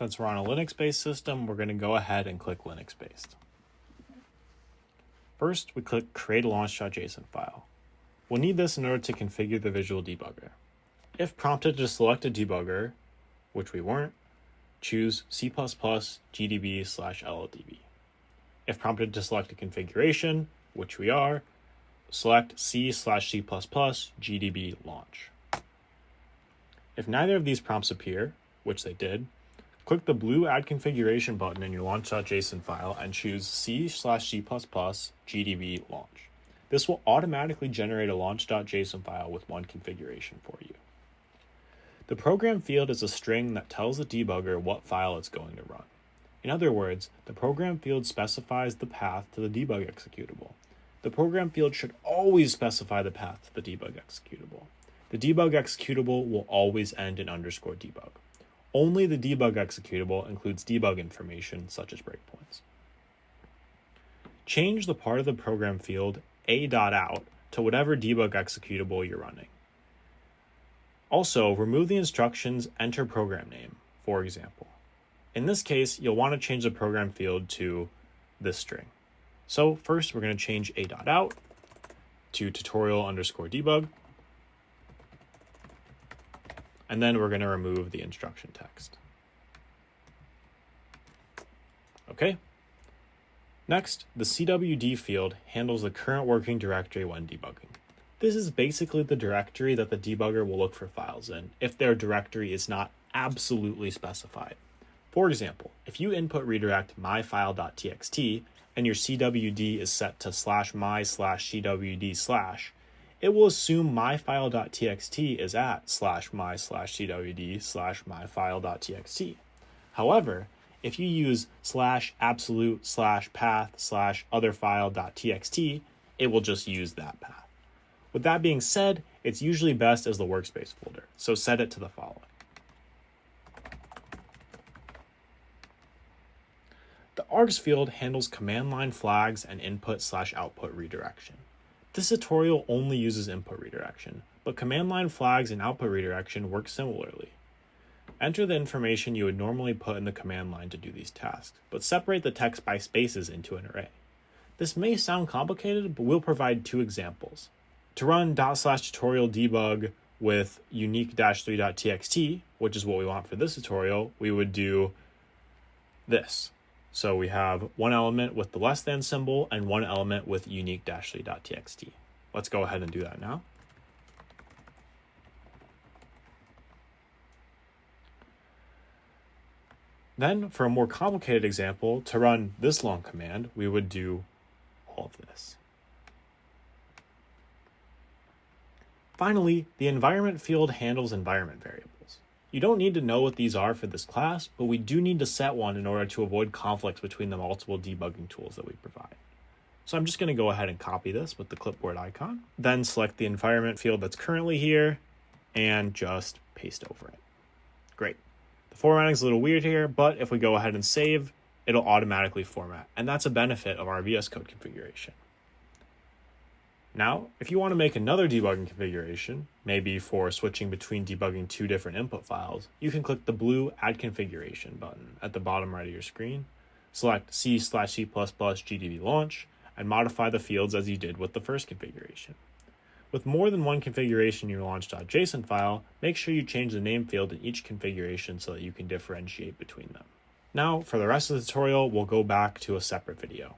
Since we're on a Linux-based system, we're going to go ahead and click Linux-based. First, we click Create a launch.json file. We'll need this in order to configure the visual debugger. If prompted to select a debugger, which we weren't, choose C++ GDB/LLDB. If prompted to select a configuration, which we are, select C/C++ GDB launch. If neither of these prompts appear, which they did, click the blue Add Configuration button in your launch.json file and choose C/C++ GDB launch. This will automatically generate a launch.json file with one configuration for you. The program field is a string that tells the debugger what file it's going to run. In other words, the program field specifies the path to the debug executable. The program field should always specify the path to the debug executable. The debug executable will always end in _debug. Only the debug executable includes debug information such as breakpoints. Change the part of the program field a.out to whatever debug executable you're running. Also, remove the instructions enter program name, for example. In this case, you'll want to change the program field to this string. So first, we're going to change a.out to tutorial_debug. And then we're going to remove the instruction text. Okay. Next, the CWD field handles the current working directory when debugging. This is basically the directory that the debugger will look for files in if their directory is not absolutely specified. For example, if you input redirect myfile.txt and your CWD is set to /my/cwd/, it will assume myfile.txt is at /my/cwd/myfile.txt. However, if you use /absolute/path/otherfile.txt, it will just use that path. With that being said, it's usually best as the workspace folder, so set it to the following. The args field handles command line flags and input/output redirection. This tutorial only uses input redirection, but command line flags and output redirection work similarly. Enter the information you would normally put in the command line to do these tasks, but separate the text by spaces into an array. This may sound complicated, but we'll provide two examples. To run /tutorial debug with unique-3.txt, which is what we want for this tutorial, we would do this. So we have one element with the less than symbol and one element with unique-3.txt. Let's go ahead and do that now. Then for a more complicated example, to run this long command, we would do all of this. Finally, the environment field handles environment variables. You don't need to know what these are for this class, but we do need to set one in order to avoid conflicts between the multiple debugging tools that we provide. So I'm just going to go ahead and copy this with the clipboard icon, then select the environment field that's currently here and just paste over it. Great. The formatting is a little weird here, but if we go ahead and save, it'll automatically format, and that's a benefit of our VS Code configuration. Now, if you want to make another debugging configuration, maybe for switching between debugging two different input files, you can click the blue Add Configuration button at the bottom right of your screen, select C/C++ GDB launch, and modify the fields as you did with the first configuration. With more than one configuration in your launch.json file, make sure you change the name field in each configuration so that you can differentiate between them. Now, for the rest of the tutorial, we'll go back to a separate video.